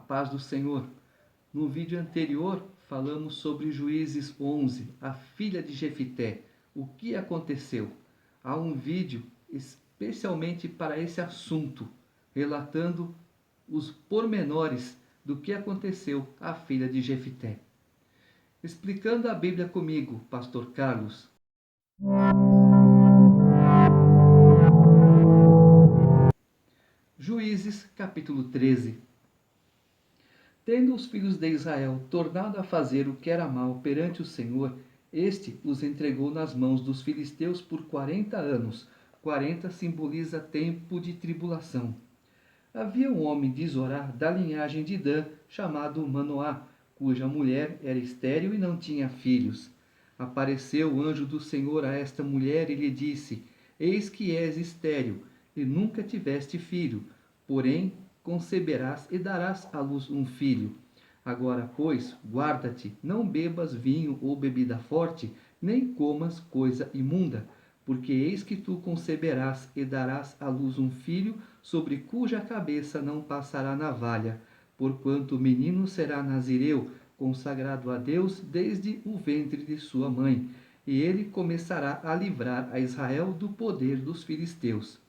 paz do Senhor. No vídeo anterior, falamos sobre Juízes 11, a filha de Jefité. O que aconteceu? Há um vídeo especialmente para esse assunto, relatando os pormenores do que aconteceu à filha de Jefité. Explicando a Bíblia comigo, Pastor Carlos. Juízes, capítulo 13. Tendo os filhos de Israel tornado a fazer o que era mal perante o Senhor, este os entregou nas mãos dos filisteus por 40 anos. 40 simboliza tempo de tribulação. Havia um homem de Zorá, da linhagem de Dan, chamado Manoá, cuja mulher era estéril e não tinha filhos. Apareceu o anjo do Senhor a esta mulher e lhe disse: Eis que és estéril, e nunca tiveste filho, porém conceberás e darás à luz um filho. Agora, pois, guarda-te, não bebas vinho ou bebida forte, nem comas coisa imunda, porque eis que tu conceberás e darás à luz um filho, sobre cuja cabeça não passará navalha, porquanto o menino será nazireu, consagrado a Deus desde o ventre de sua mãe, e ele começará a livrar a Israel do poder dos filisteus.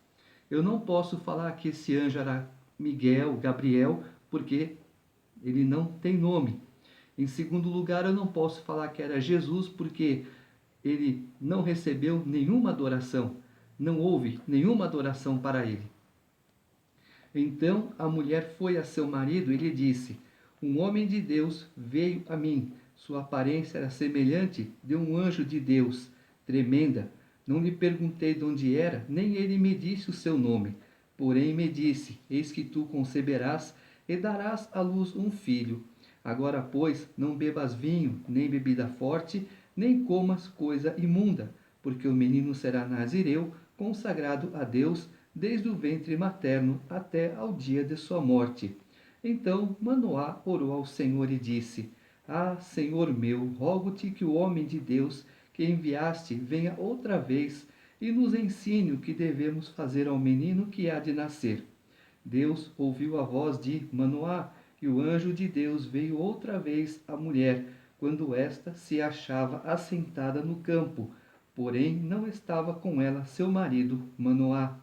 Eu não posso falar que esse anjo era Miguel, Gabriel, porque ele não tem nome. Em segundo lugar, eu não posso falar que era Jesus, porque ele não recebeu nenhuma adoração. Não houve nenhuma adoração para ele. Então a mulher foi a seu marido e lhe disse: Um homem de Deus veio a mim. Sua aparência era semelhante de um anjo de Deus, tremenda. Não lhe perguntei de onde era, nem ele me disse o seu nome. Porém me disse: Eis que tu conceberás e darás à luz um filho. Agora, pois, não bebas vinho, nem bebida forte, nem comas coisa imunda, porque o menino será nazireu, consagrado a Deus, desde o ventre materno até ao dia de sua morte. Então Manoá orou ao Senhor e disse: Ah, Senhor meu, rogo-te que o homem de Deus que enviaste venha outra vez e nos ensine o que devemos fazer ao menino que há de nascer. Deus ouviu a voz de Manoá, e o anjo de Deus veio outra vez à mulher, quando esta se achava assentada no campo, porém não estava com ela seu marido Manoá.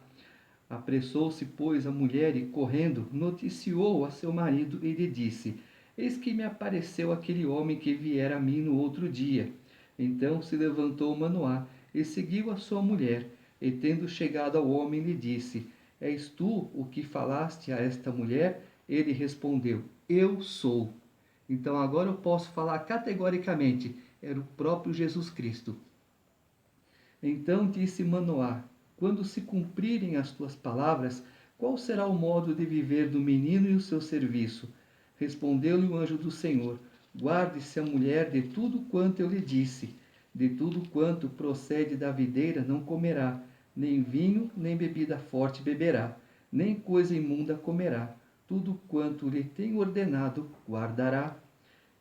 Apressou-se, pois, a mulher e, correndo, noticiou a seu marido e lhe disse: Eis que me apareceu aquele homem que viera a mim no outro dia. Então se levantou Manoá e seguiu a sua mulher, e tendo chegado ao homem lhe disse: És tu o que falaste a esta mulher? Ele respondeu: Eu sou. Então agora eu posso falar categoricamente: era o próprio Jesus Cristo. Então disse Manoá: Quando se cumprirem as tuas palavras, qual será o modo de viver do menino e o seu serviço? Respondeu-lhe o anjo do Senhor: Guarde-se a mulher de tudo quanto eu lhe disse. De tudo quanto procede da videira não comerá, nem vinho, nem bebida forte beberá, nem coisa imunda comerá. Tudo quanto lhe tenho ordenado, guardará.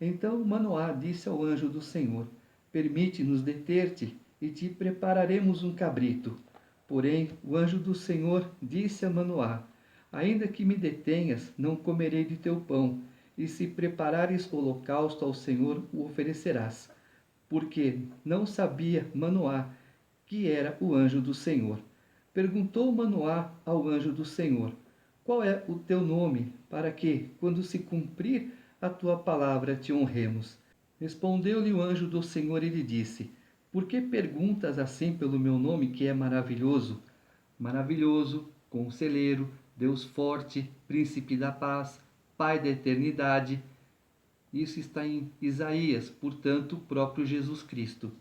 Então Manoá disse ao anjo do Senhor: Permite-nos deter-te, e te prepararemos um cabrito. Porém o anjo do Senhor disse a Manoá: Ainda que me detenhas, não comerei de teu pão, e se preparares holocausto ao Senhor, o oferecerás. Porque não sabia Manoá que era o anjo do Senhor. Perguntou Manoá ao anjo do Senhor: Qual é o teu nome, para que, quando se cumprir a tua palavra, te honremos? Respondeu-lhe o anjo do Senhor e lhe disse: Por que perguntas assim pelo meu nome, que é maravilhoso? Maravilhoso, conselheiro, Deus forte, príncipe da paz, Pai da eternidade. Isso está em Isaías, portanto, o próprio Jesus Cristo.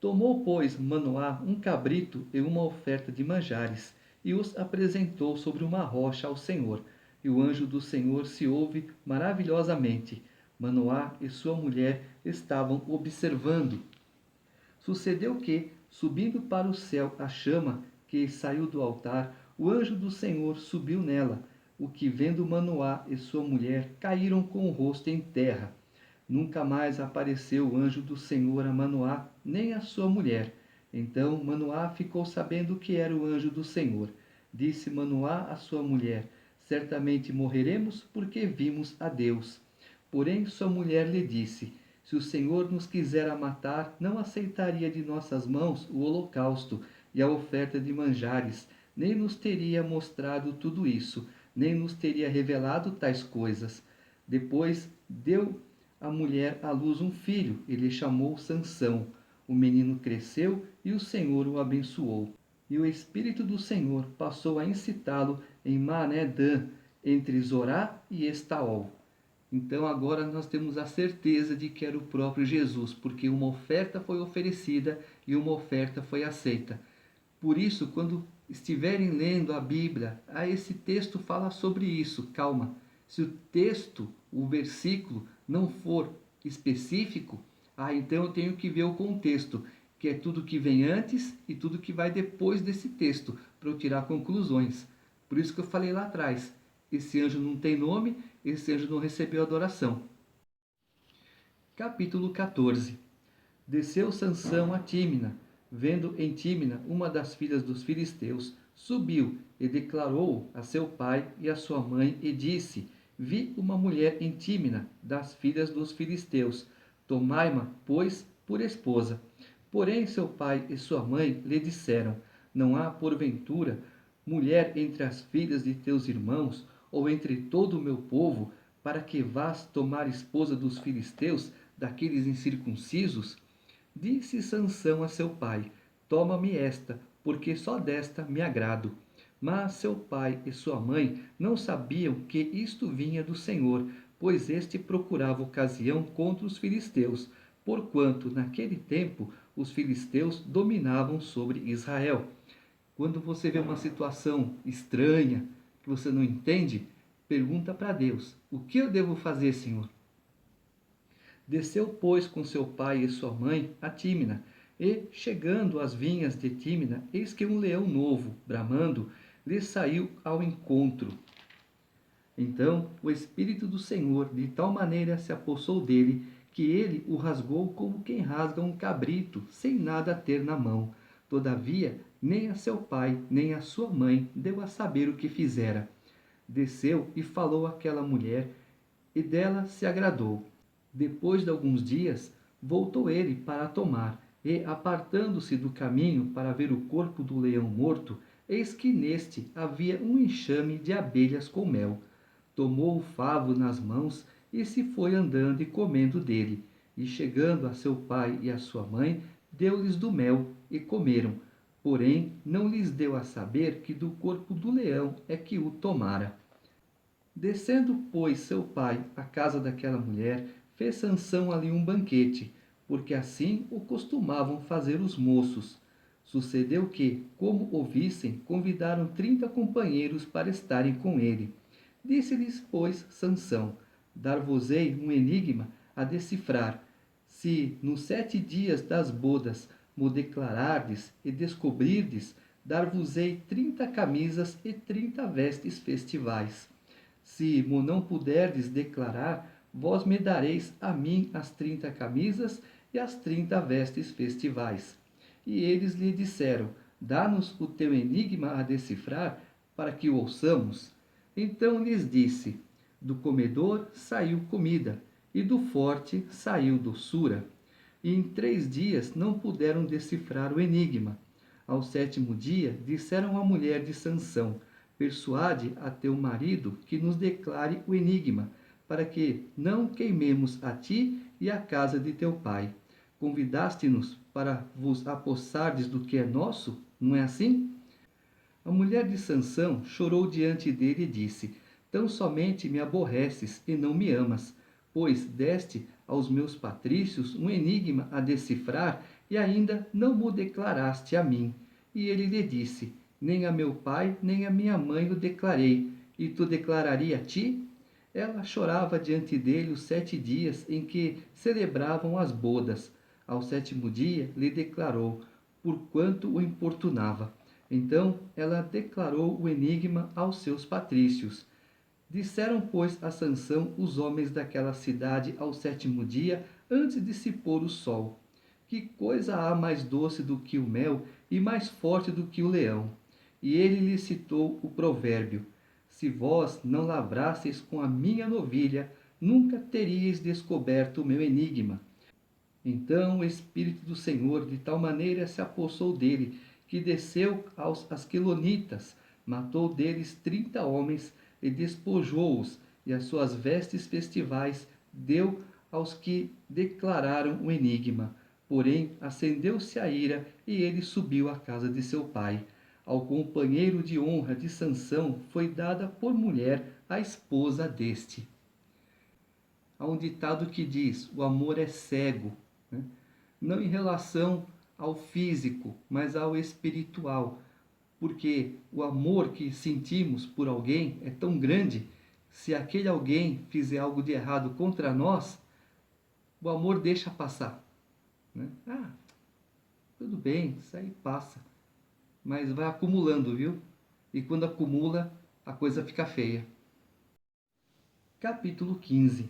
Tomou, pois, Manoá um cabrito e uma oferta de manjares, e os apresentou sobre uma rocha ao Senhor. E o anjo do Senhor se ouve maravilhosamente. Manoá e sua mulher estavam observando. Sucedeu que, subindo para o céu a chama que saiu do altar, o anjo do Senhor subiu nela, o que, vendo Manoá e sua mulher, caíram com o rosto em terra. Nunca mais apareceu o anjo do Senhor a Manoá, nem a sua mulher. Então Manoá ficou sabendo que era o anjo do Senhor. Disse Manoá à sua mulher: Certamente morreremos porque vimos a Deus. Porém, sua mulher lhe disse: Se o Senhor nos quisera matar, não aceitaria de nossas mãos o holocausto e a oferta de manjares, nem nos teria mostrado tudo isso, nem nos teria revelado tais coisas. Depois deu a mulher à luz um filho, e lhe chamou Sansão. O menino cresceu e o Senhor o abençoou. E o Espírito do Senhor passou a incitá-lo em Maanedã, entre Zorá e Estaol. Então agora nós temos a certeza de que era o próprio Jesus, porque uma oferta foi oferecida e uma oferta foi aceita. Por isso, quando estiverem lendo a Bíblia, esse texto fala sobre isso. Calma, se o texto, o versículo, não for específico, então eu tenho que ver o contexto, que é tudo que vem antes e tudo que vai depois desse texto, para eu tirar conclusões. Por isso que eu falei lá atrás, esse anjo não tem nome, esse anjo não recebeu adoração. Capítulo 14. Desceu Sansão a Tímina, vendo em Tímina uma das filhas dos filisteus, subiu e declarou a seu pai e a sua mãe e disse: Vi uma mulher em Tímina, das filhas dos filisteus, tomai-ma, pois, por esposa. Porém seu pai e sua mãe lhe disseram: Não há, porventura, mulher entre as filhas de teus irmãos, ou entre todo o meu povo, para que vás tomar esposa dos filisteus, daqueles incircuncisos? Disse Sansão a seu pai: Toma-me esta, porque só desta me agrado. Mas seu pai e sua mãe não sabiam que isto vinha do Senhor, pois este procurava ocasião contra os filisteus, porquanto naquele tempo os filisteus dominavam sobre Israel. Quando você vê uma situação estranha, que você não entende, pergunta para Deus: O que eu devo fazer, Senhor? Desceu, pois, com seu pai e sua mãe a Tímina, e, chegando às vinhas de Tímina, eis que um leão novo, bramando, lhe saiu ao encontro. Então o Espírito do Senhor de tal maneira se apossou dele, que ele o rasgou como quem rasga um cabrito, sem nada ter na mão. Todavia, nem a seu pai, nem a sua mãe deu a saber o que fizera. Desceu e falou àquela mulher, e dela se agradou. Depois de alguns dias, voltou ele para a tomar, e, apartando-se do caminho para ver o corpo do leão morto, eis que neste havia um enxame de abelhas com mel. Tomou o favo nas mãos e se foi andando e comendo dele. E chegando a seu pai e a sua mãe, deu-lhes do mel e comeram. Porém, não lhes deu a saber que do corpo do leão é que o tomara. Descendo, pois, seu pai à casa daquela mulher, fez Sansão ali um banquete, porque assim o costumavam fazer os moços. Sucedeu que, como o vissem, convidaram 30 companheiros para estarem com ele. Disse-lhes, pois, Sansão: Dar-vos-ei um enigma a decifrar. Se nos 7 dias das bodas mo declarardes e descobrirdes, dar-vos-ei 30 camisas e 30 vestes festivais. Se mo não puderdes declarar, vós me dareis a mim as 30 camisas e as 30 vestes festivais. E eles lhe disseram: Dá-nos o teu enigma a decifrar, para que o ouçamos. Então lhes disse: Do comedor saiu comida, e do forte saiu doçura. E em 3 dias não puderam decifrar o enigma. Ao 7º dia, disseram à mulher de Sansão: Persuade a teu marido que nos declare o enigma, para que não queimemos a ti e a casa de teu pai. Convidaste-nos para vos apossardes do que é nosso, não é assim? A mulher de Sansão chorou diante dele e disse: Tão somente me aborreces e não me amas, pois deste aos meus patrícios um enigma a decifrar e ainda não mo declaraste a mim. E ele lhe disse: Nem a meu pai, nem a minha mãe o declarei, e tu declararia a ti? Ela chorava diante dele os 7 dias em que celebravam as bodas. Ao 7º dia lhe declarou, porquanto o importunava. Então ela declarou o enigma aos seus patrícios. Disseram, pois, a Sansão os homens daquela cidade ao 7º dia, antes de se pôr o sol: Que coisa há mais doce do que o mel e mais forte do que o leão? E ele lhe citou o provérbio: Se vós não lavrasseis com a minha novilha, nunca teríeis descoberto o meu enigma. Então o Espírito do Senhor de tal maneira se apossou dele, que desceu aos Asquelonitas, matou deles 30 homens e despojou-os, e as suas vestes festivais deu aos que declararam o enigma. Porém, acendeu-se a ira, e ele subiu à casa de seu pai. Ao companheiro de honra de Sansão foi dada por mulher a esposa deste. Há um ditado que diz: o amor é cego, né? Não em relação ao físico, mas ao espiritual, porque o amor que sentimos por alguém é tão grande, se aquele alguém fizer algo de errado contra nós, o amor deixa passar, né? Ah, tudo bem, isso aí passa, mas vai acumulando, viu? E quando acumula, a coisa fica feia. Capítulo 15.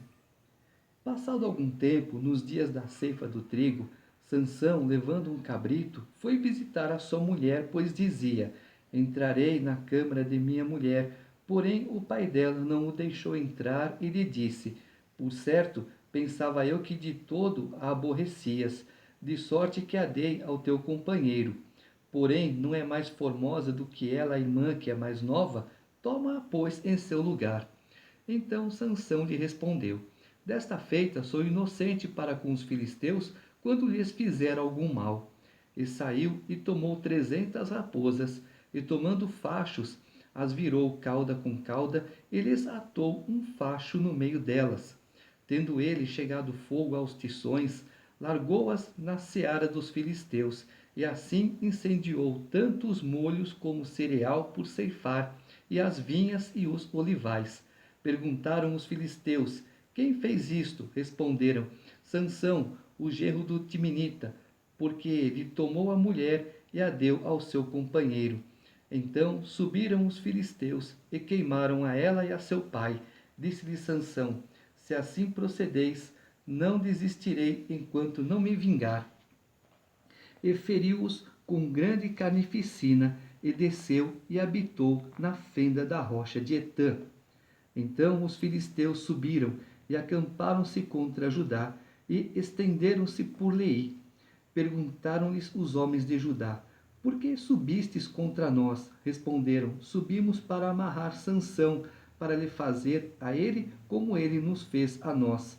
Passado algum tempo, nos dias da ceifa do trigo, Sansão, levando um cabrito, foi visitar a sua mulher, pois dizia: entrarei na câmara de minha mulher. Porém, o pai dela não o deixou entrar e lhe disse: por certo, pensava eu que de todo a aborrecias, de sorte que a dei ao teu companheiro. Porém, não é mais formosa do que ela, a irmã, que é mais nova? Toma-a, pois, em seu lugar. Então Sansão lhe respondeu: desta feita sou inocente para com os filisteus quando lhes fizer algum mal. E saiu e tomou 300 raposas, e tomando fachos, as virou cauda com cauda, e lhes atou um facho no meio delas. Tendo ele chegado fogo aos tições, largou-as na seara dos filisteus, e assim incendiou tanto os molhos como o cereal por ceifar, e as vinhas e os olivais. Perguntaram os filisteus: quem fez isto? Responderam: Sansão, o genro do Timinita, porque ele tomou a mulher e a deu ao seu companheiro. Então subiram os filisteus e queimaram a ela e a seu pai. Disse-lhe Sansão: se assim procedeis, não desistirei enquanto não me vingar. E feriu-os com grande carnificina, e desceu e habitou na fenda da rocha de Etã. Então os filisteus subiram e acamparam-se contra Judá e estenderam-se por Leí. Perguntaram-lhes os homens de Judá: por que subistes contra nós? Responderam: subimos para amarrar Sansão, para lhe fazer a ele como ele nos fez a nós.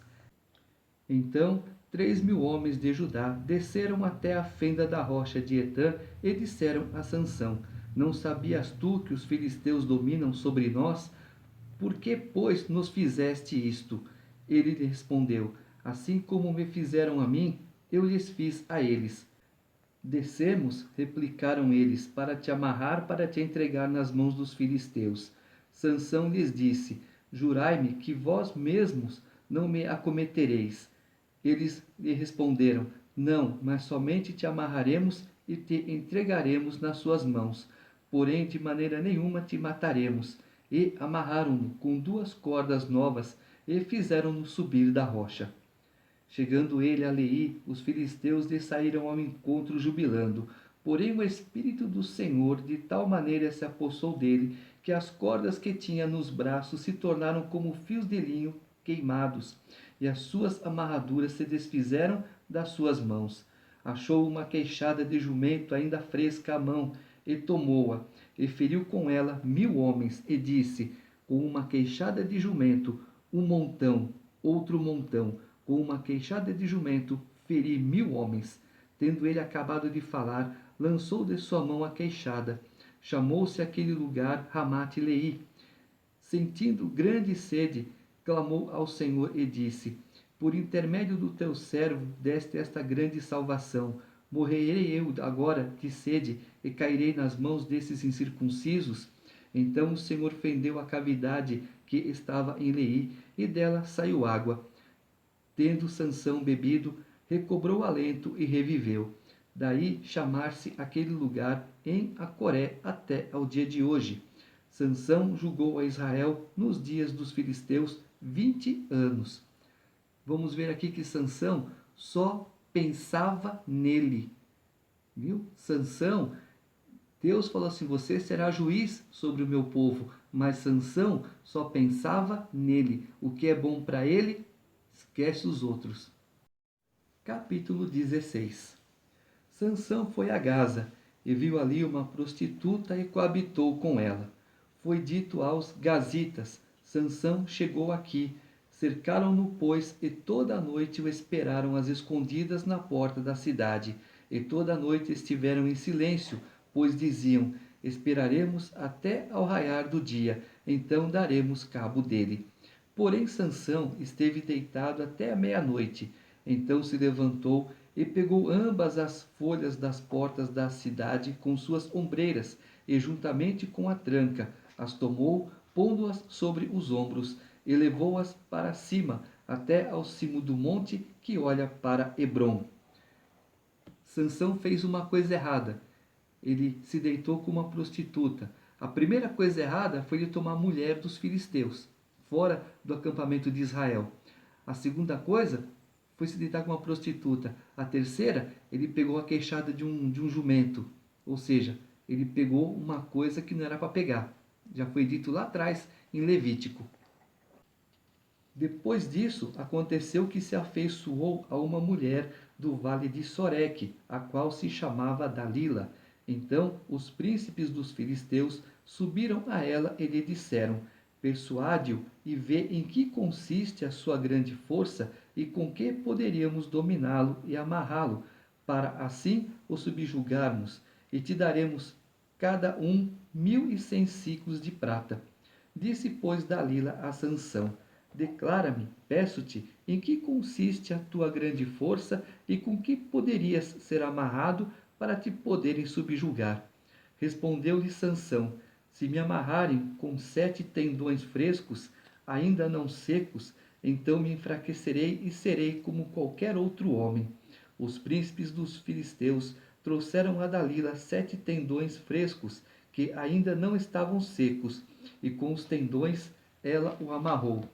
Então 3.000 homens de Judá desceram até a fenda da rocha de Etã e disseram a Sansão: não sabias tu que os filisteus dominam sobre nós? Por que, pois, nos fizeste isto? Ele lhe respondeu: assim como me fizeram a mim, eu lhes fiz a eles. Descemos, replicaram eles, para te amarrar, para te entregar nas mãos dos filisteus. Sansão lhes disse: jurai-me que vós mesmos não me acometereis. Eles lhe responderam: não, mas somente te amarraremos e te entregaremos nas suas mãos. Porém, de maneira nenhuma te mataremos. E amarraram-no com 2 cordas novas e fizeram-no subir da rocha. Chegando ele a Leí, os filisteus lhe saíram ao encontro jubilando. Porém o Espírito do Senhor de tal maneira se apossou dele, que as cordas que tinha nos braços se tornaram como fios de linho queimados, e as suas amarraduras se desfizeram das suas mãos. Achou uma queixada de jumento ainda fresca à mão, e tomou-a, e feriu com ela 1.000 homens, e disse: com uma queixada de jumento, um montão, outro montão, com uma queixada de jumento, feri 1.000 homens. Tendo ele acabado de falar, lançou de sua mão a queixada. Chamou-se aquele lugar Ramate-Leí. Sentindo grande sede, clamou ao Senhor e disse: por intermédio do teu servo deste esta grande salvação. Morrerei eu agora de sede e cairei nas mãos desses incircuncisos? Então o Senhor fendeu a cavidade que estava em Leí, e dela saiu água. Tendo Sansão bebido, recobrou o alento e reviveu. Daí chamar-se aquele lugar em Acoré até ao dia de hoje. Sansão julgou a Israel nos dias dos filisteus 20 anos. Vamos ver aqui que Sansão só pensava nele. Viu? Sansão Deus falou assim: você será juiz sobre o meu povo. Mas Sansão só pensava nele. O que é bom para ele, esquece os outros. Capítulo 16. Sansão foi a Gaza e viu ali uma prostituta e coabitou com ela. Foi dito aos gazitas: Sansão chegou aqui. Cercaram-no, pois, e toda a noite o esperaram às escondidas na porta da cidade. E toda a noite estiveram em silêncio, pois diziam: esperaremos até ao raiar do dia, então daremos cabo dele. Porém Sansão esteve deitado até a meia-noite. Então se levantou e pegou ambas as folhas das portas da cidade com suas ombreiras, e juntamente com a tranca, as tomou, pondo-as sobre os ombros, e levou-as para cima, até ao cimo do monte que olha para Hebrom. Sansão fez uma coisa errada. Ele se deitou com uma prostituta. A primeira coisa errada foi ele tomar a mulher dos filisteus, fora do acampamento de Israel. A segunda coisa foi se deitar com uma prostituta. A terceira, ele pegou a queixada de um jumento. Ou seja, ele pegou uma coisa que não era para pegar. Já foi dito lá atrás em Levítico. Depois disso, aconteceu que se afeiçoou a uma mulher do vale de Soreque, a qual se chamava Dalila. Então os príncipes dos filisteus subiram a ela e lhe disseram: persuade-o e vê em que consiste a sua grande força e com que poderíamos dominá-lo e amarrá-lo, para assim o subjugarmos, e te daremos cada um 1.100 siclos de prata. Disse, pois, Dalila a Sansão: declara-me, peço-te, em que consiste a tua grande força e com que poderias ser amarrado para te poderem subjugar. Respondeu-lhe Sansão: se me amarrarem com 7 tendões frescos, ainda não secos, então me enfraquecerei e serei como qualquer outro homem. Os príncipes dos filisteus trouxeram a Dalila 7 tendões frescos, que ainda não estavam secos, e com os tendões ela o amarrou.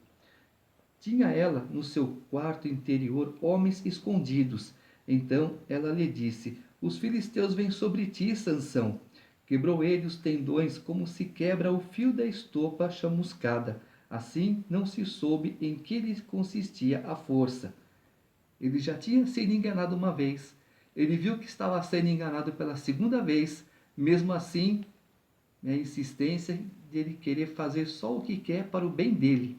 Tinha ela no seu quarto interior homens escondidos. Então ela lhe disse: os filisteus vêm sobre ti, Sansão. Quebrou ele os tendões como se quebra o fio da estopa chamuscada. Assim não se soube em que lhe consistia a força. Ele já tinha sido enganado uma vez. Ele viu que estava sendo enganado pela segunda vez. Mesmo assim, a insistência de ele querer fazer só o que quer para o bem dele.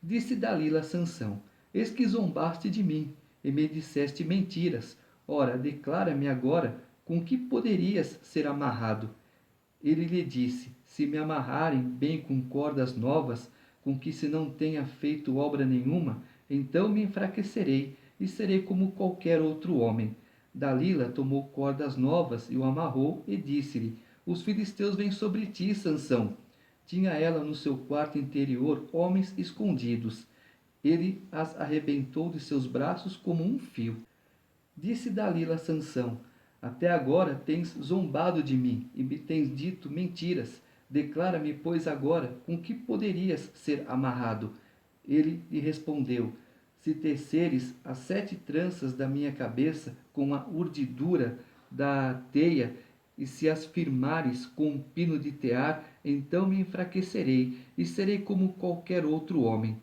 Disse Dalila a Sansão: eis que zombaste de mim, e me disseste mentiras. Ora, declara-me agora com que poderias ser amarrado. Ele lhe disse: se me amarrarem bem com cordas novas, com que se não tenha feito obra nenhuma, então me enfraquecerei e serei como qualquer outro homem. Dalila tomou cordas novas e o amarrou e disse-lhe: os filisteus vêm sobre ti, Sansão. Tinha ela no seu quarto interior homens escondidos. Ele as arrebentou de seus braços como um fio. Disse Dalila a Sansão: até agora tens zombado de mim e me tens dito mentiras. Declara-me, pois, agora com que poderias ser amarrado. Ele lhe respondeu: se teceres as 7 tranças da minha cabeça com a urdidura da teia, e se as firmares com um pino de tear, então me enfraquecerei e serei como qualquer outro homem.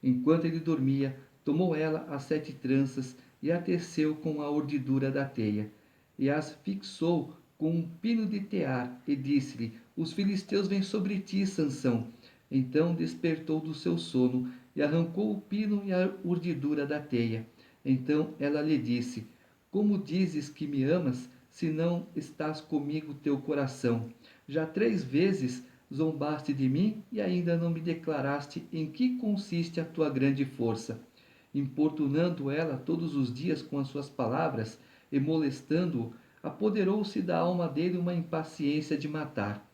Enquanto ele dormia, tomou ela as 7 tranças e a teceu com a urdidura da teia, e as fixou com um pino de tear, e disse-lhe: os filisteus vêm sobre ti, Sansão. Então despertou do seu sono e arrancou o pino e a urdidura da teia. Então ela lhe disse: como dizes que me amas, se não estás comigo teu coração? Já 3 vezes zombaste de mim e ainda não me declaraste em que consiste a tua grande força. Importunando ela todos os dias com as suas palavras e molestando-o, apoderou-se da alma dele uma impaciência de matar.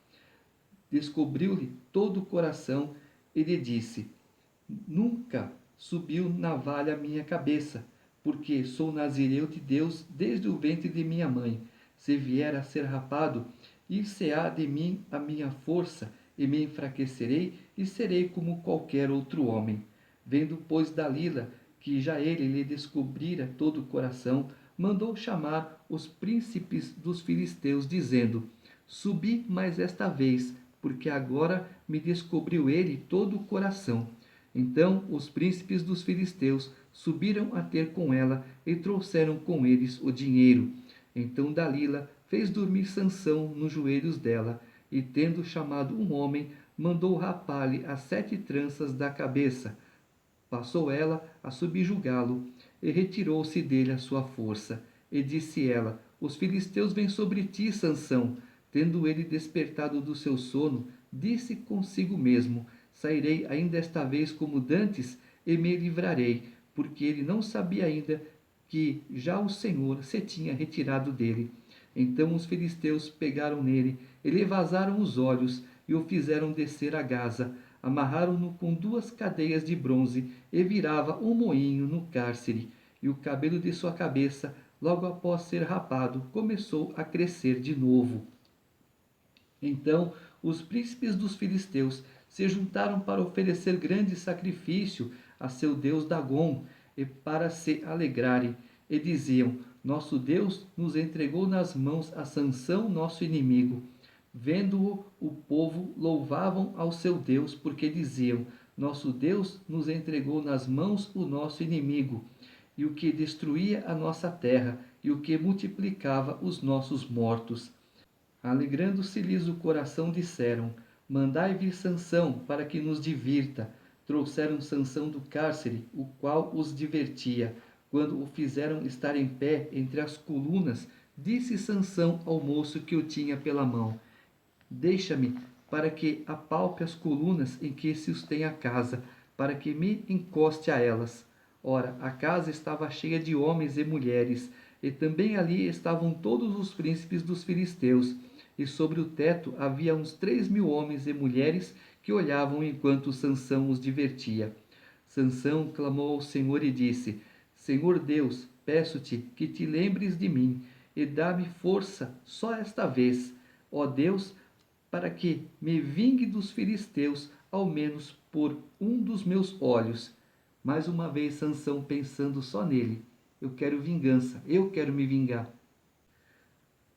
Descobriu-lhe todo o coração e lhe disse: nunca subiu navalha à minha cabeça, porque sou nazireu de Deus desde o ventre de minha mãe. Se vier a ser rapado, ir-se-á de mim a minha força, e me enfraquecerei e serei como qualquer outro homem. Vendo, pois, Dalila que já ele lhe descobrira todo o coração, mandou chamar os príncipes dos filisteus, dizendo: Subi mais esta vez, porque agora me descobriu ele todo o coração. Então os príncipes dos filisteus subiram a ter com ela e trouxeram com eles o dinheiro. Então Dalila fez dormir Sansão nos joelhos dela, e tendo chamado um homem, mandou rapar-lhe as 7 tranças da cabeça. Passou ela a subjugá-lo, e retirou-se dele a sua força. E disse ela: Os filisteus vêm sobre ti, Sansão. Tendo ele despertado do seu sono, disse consigo mesmo: Sairei ainda esta vez como dantes, e me livrarei, porque ele não sabia ainda que já o Senhor se tinha retirado dele. Então os filisteus pegaram nele, e lhe vazaram os olhos, e o fizeram descer a Gaza. Amarraram-no com 2 cadeias de bronze, e virava um moinho no cárcere. E o cabelo de sua cabeça, logo após ser rapado, começou a crescer de novo. Então os príncipes dos filisteus se juntaram para oferecer grande sacrifício a seu deus Dagom, e para se alegrarem, e diziam: Nosso Deus nos entregou nas mãos a Sansão, nosso inimigo. Vendo-o, o povo louvavam ao seu Deus, porque diziam: Nosso Deus nos entregou nas mãos o nosso inimigo, e o que destruía a nossa terra, e o que multiplicava os nossos mortos. Alegrando-se-lhes o coração, disseram: Mandai vir Sansão, para que nos divirta. Trouxeram Sansão do cárcere, o qual os divertia. Quando o fizeram estar em pé entre as colunas, disse Sansão ao moço que o tinha pela mão: Deixa-me, para que apalpe as colunas em que se sustém a casa, para que me encoste a elas. Ora, a casa estava cheia de homens e mulheres, e também ali estavam todos os príncipes dos filisteus, e sobre o teto havia uns 3.000 homens e mulheres que olhavam enquanto Sansão os divertia. Sansão clamou ao Senhor e disse: Senhor Deus, peço-te que te lembres de mim, e dá-me força só esta vez, ó Deus, para que me vingue dos filisteus, ao menos por um dos meus olhos. Mais uma vez Sansão pensando só nele: eu quero vingança, eu quero me vingar.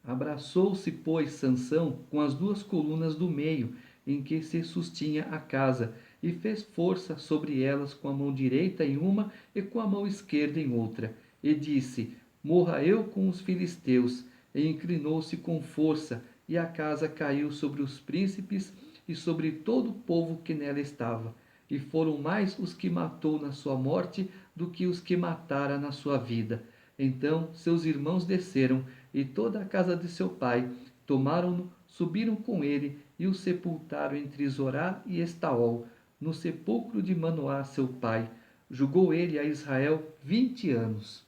Abraçou-se, pois, Sansão com as 2 colunas do meio, em que se sustinha a casa, e fez força sobre elas com a mão direita em uma e com a mão esquerda em outra, e disse: Morra eu com os filisteus. E inclinou-se com força, e a casa caiu sobre os príncipes e sobre todo o povo que nela estava. E foram mais os que matou na sua morte do que os que matara na sua vida. Então seus irmãos desceram, e toda a casa de seu pai, tomaram-no, subiram com ele e o sepultaram entre Zorá e Estaol, no sepulcro de Manoá, seu pai. Julgou ele a Israel 20 anos.